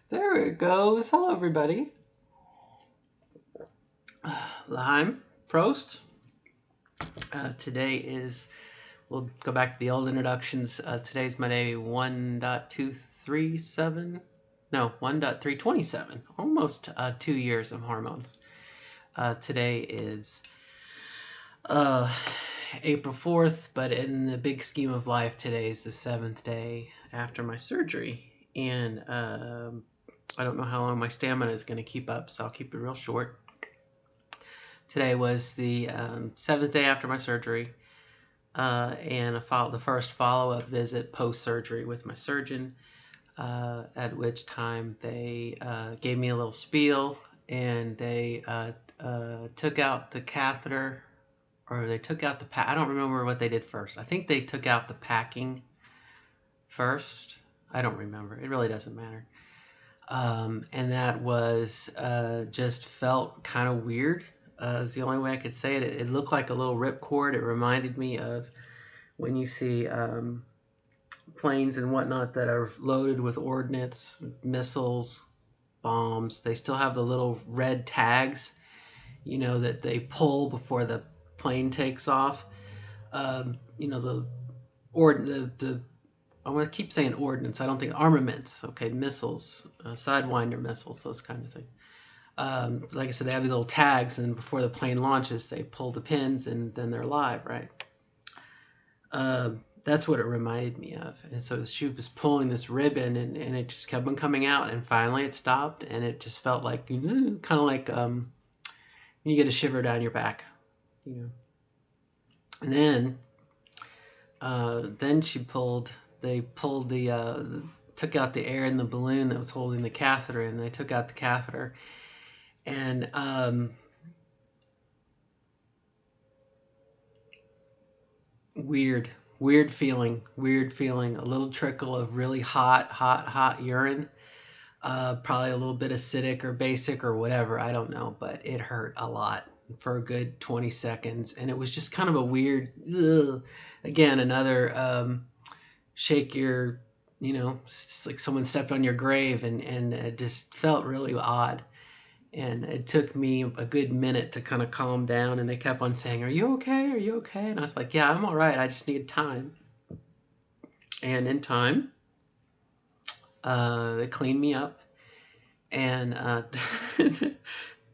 There it goes. Hello, everybody. L'chaim, Prost. Today is, we'll go back to the old introductions. Today's my day 1.237. No, 1.327. Almost 2 years of hormones. Today is uh, April 4th, but in the big scheme of life, today is the 7th day after my surgery. And I don't know how long my stamina is going to keep up, so I'll keep it real short. Today was the 7th day after my surgery, and the first follow-up visit post-surgery with my surgeon, at which time they gave me a little spiel, and they took out the catheter, or they took out the I don't remember what they did first. I think they took out the packing first. I don't remember. It really doesn't matter. And that was just felt kind of weird. Is the only way I could say it. It looked like a little ripcord. It reminded me of when you see planes and whatnot that are loaded with ordnance, missiles, bombs. They still have the little red tags, that they pull before the plane takes off. The the I'm going to keep saying ordnance. I don't think armaments. Okay, missiles, Sidewinder missiles, those kinds of things. Like I said, they have these little tags, and before the plane launches, they pull the pins, and then they're live, right? That's what it reminded me of. And so she was pulling this ribbon, and it just kept on coming out, and finally it stopped, and it just felt like, kind of like you get a shiver down your back, And then they pulled took out the air in the balloon that was holding the catheter, and they took out the catheter, and weird, weird feeling, a little trickle of really hot urine, probably a little bit acidic or basic or whatever, I don't know, but it hurt a lot for a good 20 seconds, and it was just kind of a weird, again, another shake your, it's like someone stepped on your grave, and it just felt really odd. And it took me a good minute to kind of calm down, and they kept on saying, "Are you okay? Are you okay?" And I was like, "Yeah, I'm all right. I just need time." And in time, they cleaned me up, and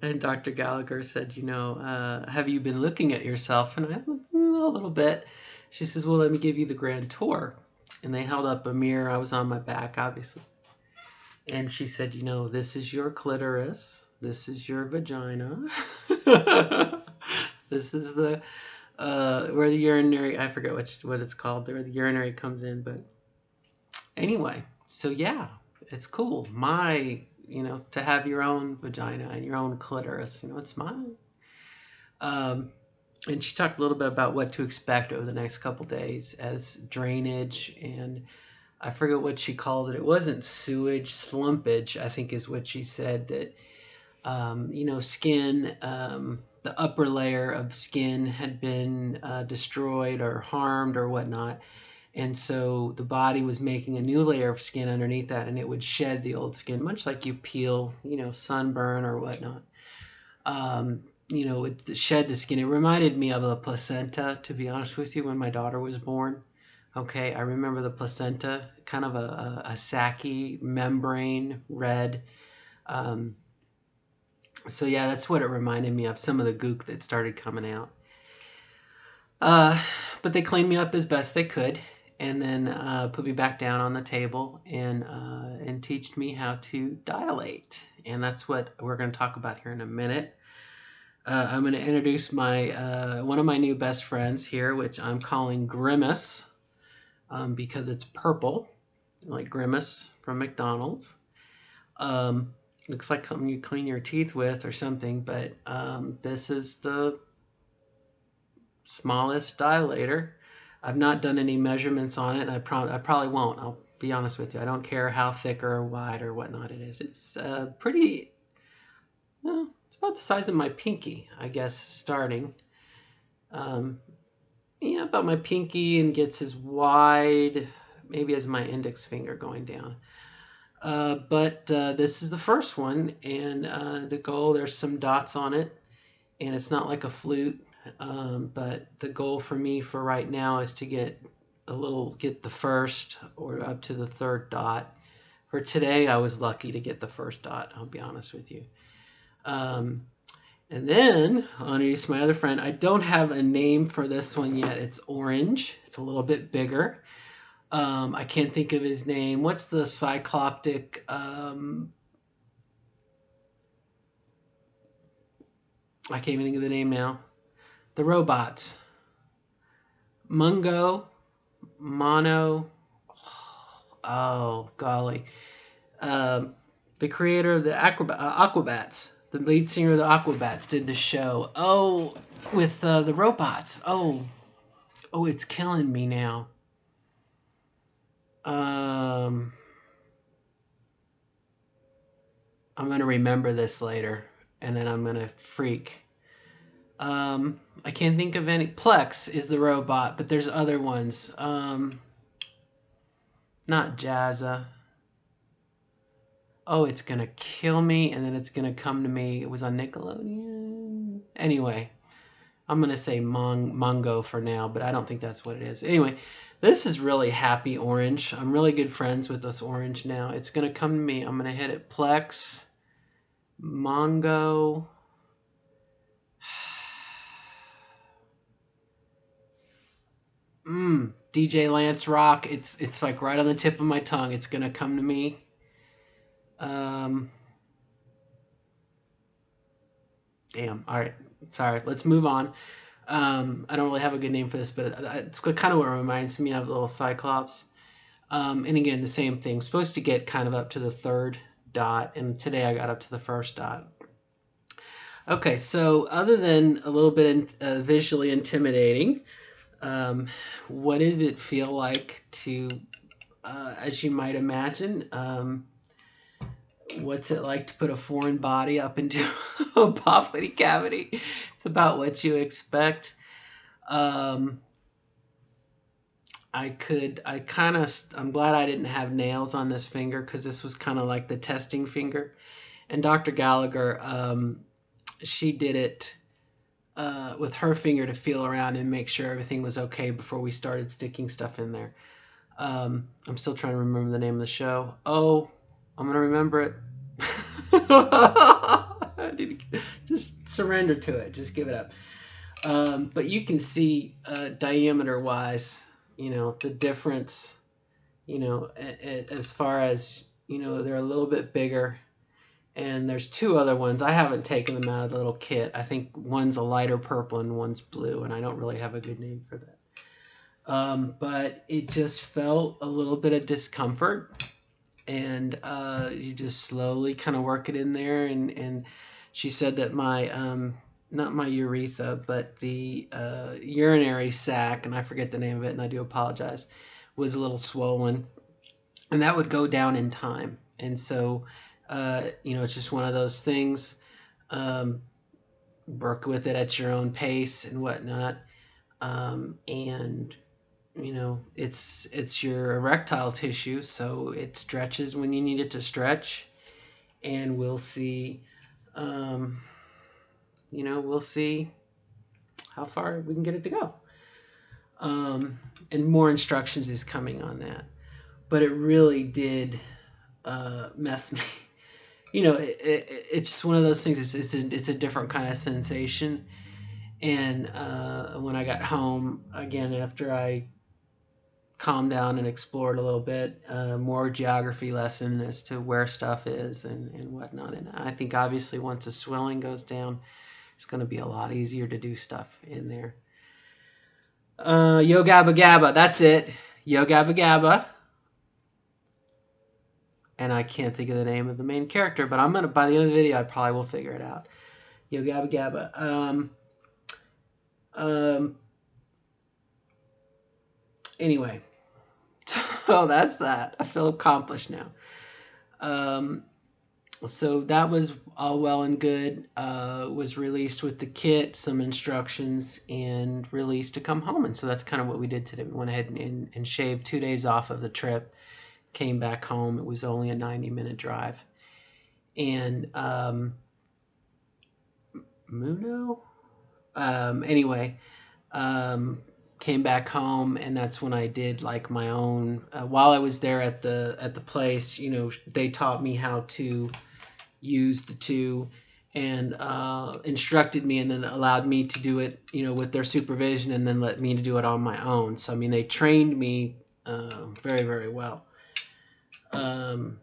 and Dr. Gallagher said, "Have you been looking at yourself?" And I said, "A little bit." She says, "Well, let me give you the grand tour." And they held up a mirror. I was on my back, obviously. And she said, "This is your clitoris. This is your vagina." This is the where the urinary, I forget what it's called, where the urinary comes in, but anyway, so yeah, it's cool. To have your own vagina and your own clitoris, it's mine. Um, and she talked a little bit about what to expect over the next couple days as drainage, and I forget what she called it. It wasn't sewage, slumpage, I think is what she said, that skin, the upper layer of skin had been destroyed or harmed or whatnot. And so the body was making a new layer of skin underneath that, and it would shed the old skin, much like you peel, sunburn or whatnot. It shed the skin. It reminded me of a placenta, to be honest with you, when my daughter was born. Okay, I remember the placenta, kind of a sacky membrane, red. Um, so yeah, that's what it reminded me of, some of the gook that started coming out. But they cleaned me up as best they could, and then put me back down on the table, and teached me how to dilate. And that's what we're going to talk about here in a minute. I'm going to introduce my one of my new best friends here, which I'm calling Grimace, because it's purple, like Grimace from McDonald's. Looks like something you clean your teeth with or something, but this is the smallest dilator. I've not done any measurements on it, and I probably won't. I'll be honest with you. I don't care how thick or wide or whatnot it is. It's pretty, well, it's about the size of my pinky, I guess, starting. Yeah, about my pinky, and gets as wide maybe as my index finger going down. But this is the first one, and the goal, there's some dots on it, and it's not like a flute. But the goal for me for right now is to get the first or up to the third dot. For today, I was lucky to get the first dot, I'll be honest with you. Um, and then I'll introduce my other friend. I don't have a name for this one yet. It's orange. It's a little bit bigger. I can't think of his name. What's the cycloptic? I can't even think of the name now. The robots. Mungo, Mono. Oh, golly. Um, the creator of the Aquabats, the lead singer of the Aquabats, did the show. Oh, with the robots. Oh, it's killing me now. I'm gonna remember this later, and then I'm gonna freak. I can't think of any. Plex is the robot, but there's other ones. Not Jazza. Oh, it's gonna kill me, and then it's gonna come to me. It was on Nickelodeon. Anyway, I'm gonna say Mongo for now, but I don't think that's what it is. Anyway, this is really happy orange. I'm really good friends with this orange now. It's gonna come to me. I'm gonna hit it. Plex, Mongo. DJ Lance Rock. It's like right on the tip of my tongue. It's gonna come to me. Damn. All right. Sorry. Let's move on. I don't really have a good name for this, but it's kind of what reminds me of little Cyclops. And again, the same thing. Supposed to get kind of up to the third dot, and today I got up to the first dot. Okay, so other than a little bit visually intimidating, what does it feel like to, as you might imagine, what's it like to put a foreign body up into a poplite cavity? It's about what you expect. I'm glad I didn't have nails on this finger because this was kind of like the testing finger. And Dr. Gallagher, she did it with her finger to feel around and make sure everything was okay before we started sticking stuff in there. I'm still trying to remember the name of the show. Oh, I'm going to remember it. Just surrender to it. Just give it up. But you can see diameter-wise, the difference, as far as, they're a little bit bigger. And there's two other ones. I haven't taken them out of the little kit. I think one's a lighter purple and one's blue, and I don't really have a good name for that. But it just felt a little bit of discomfort, and you just slowly kind of work it in there. And she said that my, not my urethra, but the urinary sac, and I forget the name of it, and I do apologize, was a little swollen, and that would go down in time. And so, it's just one of those things. Work with it at your own pace and whatnot. And it's your erectile tissue, so it stretches when you need it to stretch, and we'll see. We'll see how far we can get it to go. And more instructions is coming on that, but it really did mess me. It's just one of those things. It's a different kind of sensation. And when I got home again, after I calmed down and explored a little bit, more geography lesson as to where stuff is and whatnot. And I think obviously once the swelling goes down, it's going to be a lot easier to do stuff in there. Yo Gabba Gabba, that's it. Yo Gabba Gabba. And I can't think of the name of the main character, but I'm gonna, by the end of the video, I probably will figure it out. Yo Gabba Gabba. Anyway, so that's that. I feel accomplished now. So that was all well and good. Was released with the kit, some instructions, and released to come home. And so that's kind of what we did today. We went ahead and shaved 2 days off of the trip came back home. It was only a 90-minute drive. And Muno? Anyway, um, came back home, and that's when I did like my own. While I was there at the place, they taught me how to use the two, and instructed me, and then allowed me to do it, with their supervision, and then let me to do it on my own. So I mean, they trained me very, very well. Um,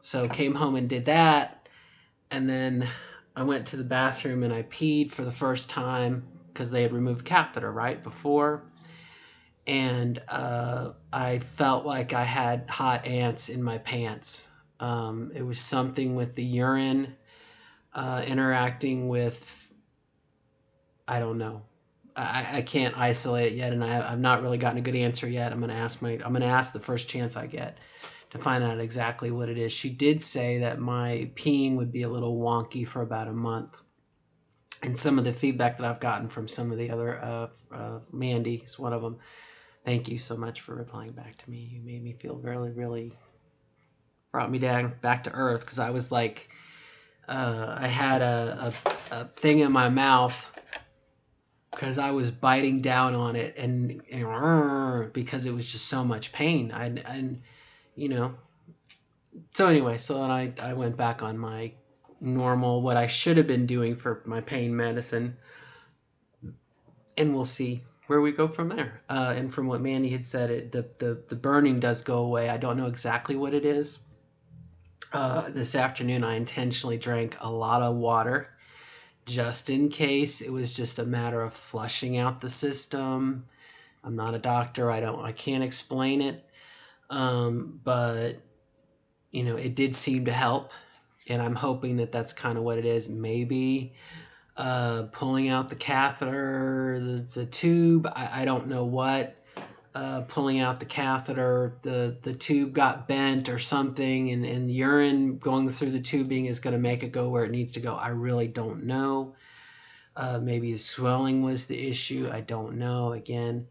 so came home and did that, and then I went to the bathroom and I peed for the first time because they had removed catheter right before, and I felt like I had hot ants in my pants. It was something with the urine interacting with, I don't know. I can't isolate it yet, and I've not really gotten a good answer yet. I'm gonna ask the first chance I get to find out exactly what it is. She did say that my peeing would be a little wonky for about a month, and some of the feedback that I've gotten from some of the other, Mandy is one of them. Thank you so much for replying back to me. You made me feel really, really, brought me down back to earth, because I was like, I had a thing in my mouth because I was biting down on it, and because it was just so much pain. And you know, so anyway, so then I went back on my normal, what I should have been doing for my pain medicine, and we'll see where we go from there. And from what Mandy had said, the burning does go away. I don't know exactly what it is. This afternoon, I intentionally drank a lot of water just in case. It was just a matter of flushing out the system. I'm not a doctor. I can't explain it. But it did seem to help, and I'm hoping that that's kind of what it is. Maybe pulling out the catheter, the tube. I don't know what. Pulling out the catheter, the tube got bent or something, and urine going through the tubing is going to make it go where it needs to go. I really don't know. Maybe the swelling was the issue. I don't know. Again,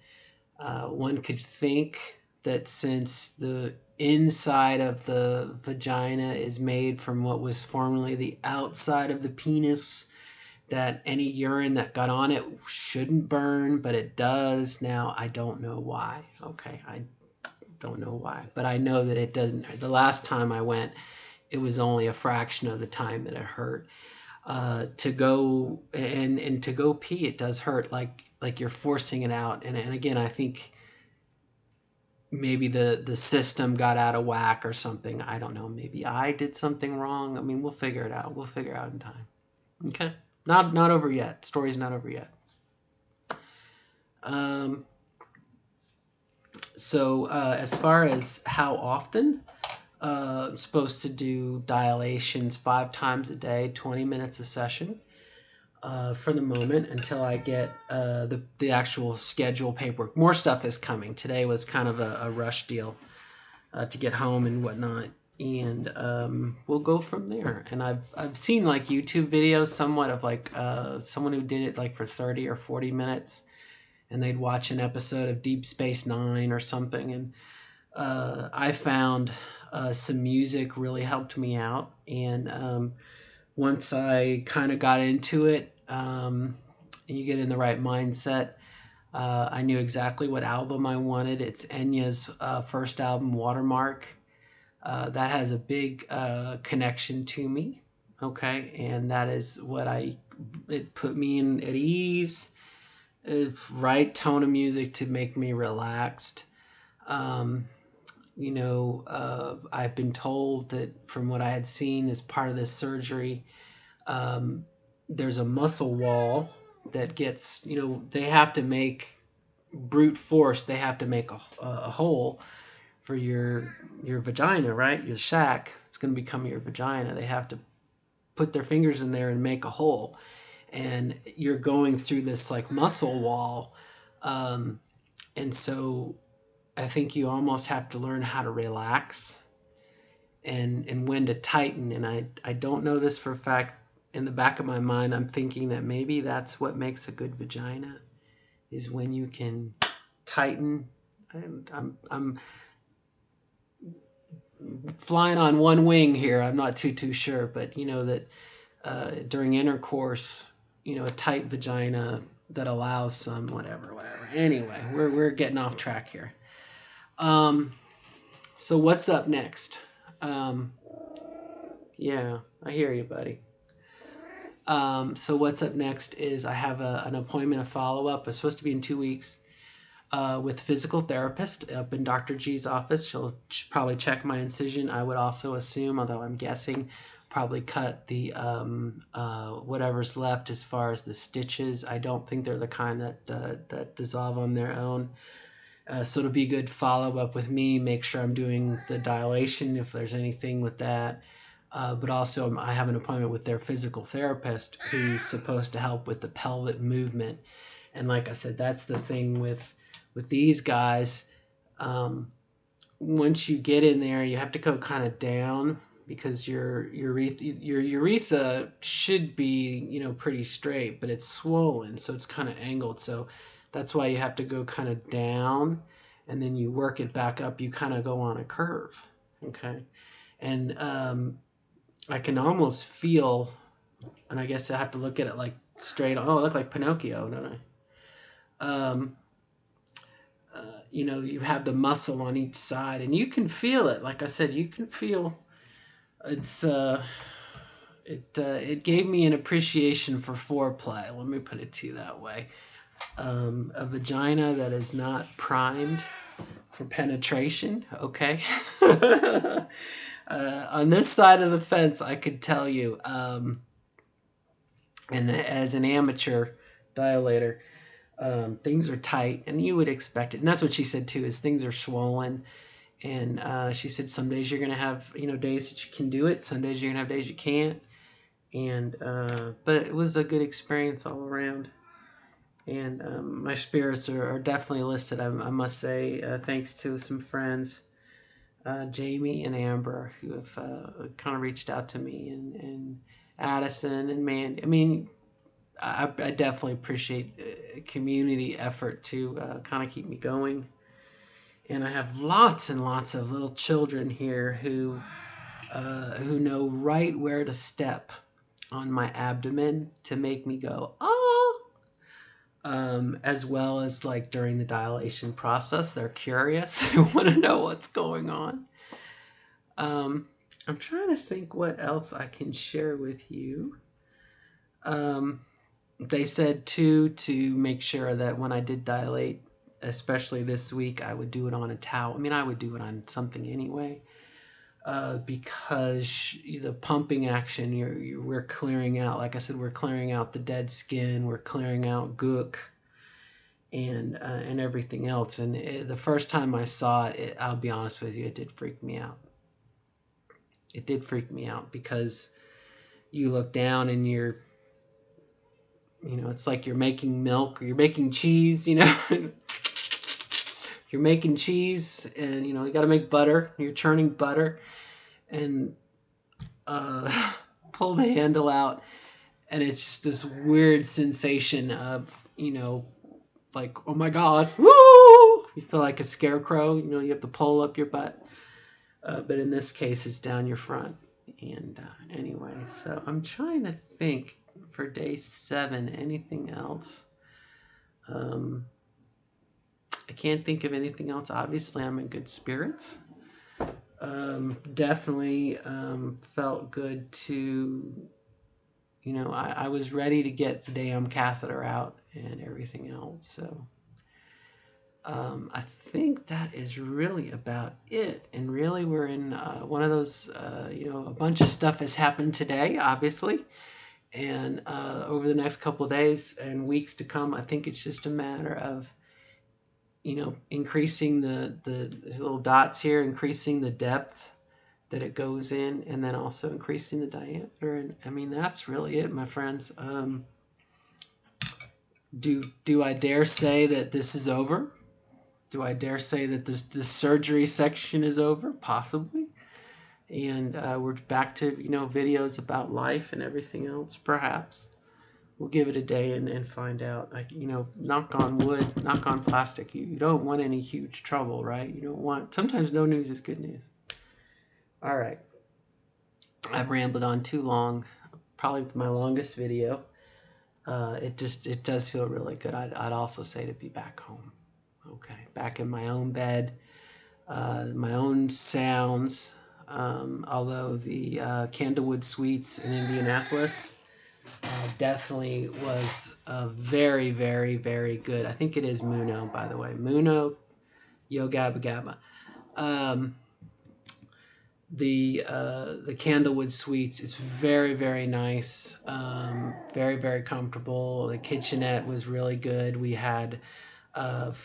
one could think that since the inside of the vagina is made from what was formerly the outside of the penis, that any urine that got on it shouldn't burn, but it does. Now, I don't know why. Okay, I don't know why, but I know that it doesn't. The last time I went, it was only a fraction of the time that it hurt. To go and to go pee, it does hurt, like you're forcing it out. And again, I think maybe the system got out of whack or something. I don't know. Maybe I did something wrong. I mean, we'll figure it out. We'll figure it out in time. Okay. Not over yet. Story's not over yet. Um, so as far as how often, I'm supposed to do dilations 5 times a day, 20 minutes a session. For the moment, until I get the actual schedule paperwork. More stuff is coming. Today was kind of a rush deal to get home and whatnot, and we'll go from there. And I've seen like YouTube videos somewhat of like someone who did it like for 30 or 40 minutes, and they'd watch an episode of Deep Space Nine or something, and I found some music really helped me out, and once I kind of got into it, and you get in the right mindset, I knew exactly what album I wanted. It's Enya's first album, Watermark. That has a big connection to me, okay? And that is what it put me in at ease. Right tone of music to make me relaxed. Um, I've been told that from what I had seen as part of this surgery, there's a muscle wall that gets, they have to make brute force, they have to make a hole for your vagina, right? Your sac, it's going to become your vagina. They have to put their fingers in there and make a hole. And you're going through this like muscle wall. And so I think you almost have to learn how to relax and when to tighten. And I don't know this for a fact. In the back of my mind, I'm thinking that maybe that's what makes a good vagina, is when you can tighten. And I'm flying on one wing here. I'm not too sure, but you know that during intercourse, you know, a tight vagina that allows some whatever. Anyway, we're getting off track here. Um, so what's up next? Um, yeah, I hear you, buddy. So what's up next is I have an appointment, a follow up. It's supposed to be in 2 weeks with a physical therapist up in Dr. G's office. She'll probably check my incision. I would also assume, although I'm guessing, probably cut the whatever's left as far as the stitches. I don't think they're the kind that dissolve on their own. So it'll be a good follow up with me, make sure I'm doing the dilation if there's anything with that. But also, I have an appointment with their physical therapist who's supposed to help with the pelvic movement. And like I said, that's the thing with these guys. Once you get in there, you have to go kind of down because your urethra should be, you know, pretty straight, but it's swollen, so it's kind of angled. So that's why you have to go kind of down, and then you work it back up. You kind of go on a curve, okay? And I can almost feel, and I guess I have to look at it like straight on. Oh, I look like Pinocchio, don't I? You know, you have the muscle on each side, and you can feel it. Like I said, you can feel it's. It gave me an appreciation for foreplay. Let me put it to you that way. A vagina that is not primed for penetration. Okay. On this side of the fence, I could tell you, and as an amateur dilator, things are tight, and you would expect it. And that's what she said too, is things are swollen. And she said some days you're gonna have, you know, days that you can do it, some days you're gonna have days you can't. And but it was a good experience all around. And my spirits are definitely listed. I must say, thanks to some friends, Jamie and Amber, who have kind of reached out to me, and Addison and Man. I mean, I definitely appreciate community effort to kind of keep me going. And I have lots and lots of little children here who know right where to step on my abdomen to make me go, oh, as well as like during the dilation process. They're curious. They want to know what's going on. I'm trying to think what else I can share with you. They said too to make sure that when I did dilate, especially this week, I would do it on a towel. I mean, I would do it on something anyway, because the pumping action, we're clearing out. Like I said, we're clearing out the dead skin, we're clearing out gook, and everything else. And the first time I saw it, I'll be honest with you, it did freak me out. It did freak me out because you look down and you know, it's like you're making milk or you're making cheese, you know. You're making cheese and, you know, you got to make butter. You're churning butter and pull the handle out. And it's just this weird sensation of, you know, like, oh my gosh, woo! You feel like a scarecrow, you know, you have to pull up your butt. But in this case, it's down your front. And anyway, so I'm trying to think for day 7, anything else. I can't think of anything else. Obviously, I'm in good spirits. Definitely felt good to, you know, I was ready to get the damn catheter out and everything else. So I think that is really about it. And really, we're in one of those, you know, a bunch of stuff has happened today, obviously. And over the next couple of days and weeks to come, I think it's just a matter of, you know, increasing the little dots here, increasing the depth that it goes in, and then also increasing the diameter. And I mean, that's really it, my friends. Do I dare say that this is over? Do I dare say that this surgery section is over? Possibly. And we're back to, you know, videos about life and everything else, perhaps. We'll give it a day and find out. Like, you know, knock on wood, knock on plastic. You don't want any huge trouble, right? You don't want. Sometimes no news is good news. All right. I've rambled on too long. Probably my longest video. It does feel really good. I'd also say to be back home. Okay, back in my own bed, my own sounds. Although the Candlewood Suites in Indianapolis definitely was very, very, very good. I think it is Muno, by the way. Muno Yo Gabba Gabba. Um, the Candlewood Suites is very, very nice. Very, very comfortable. The kitchenette was really good. We had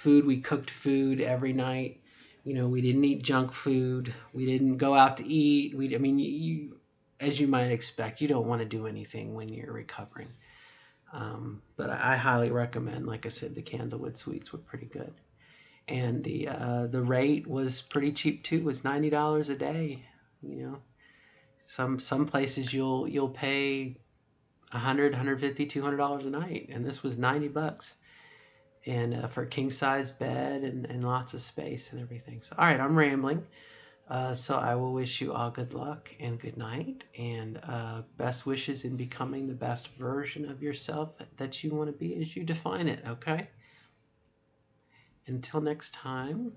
food. We cooked food every night. You know, we didn't eat junk food. We didn't go out to eat. I mean, as you might expect, you don't want to do anything when you're recovering. But I highly recommend, like I said, the Candlewood Suites were pretty good, and the rate was pretty cheap too. It was $90 a day. You know, some places you'll pay 100, 150, $200 a night, and this was $90, and for a king size bed and lots of space and everything. So, all right, I'm rambling. So I will wish you all good luck and good night, and best wishes in becoming the best version of yourself that you want to be as you define it, okay? Until next time,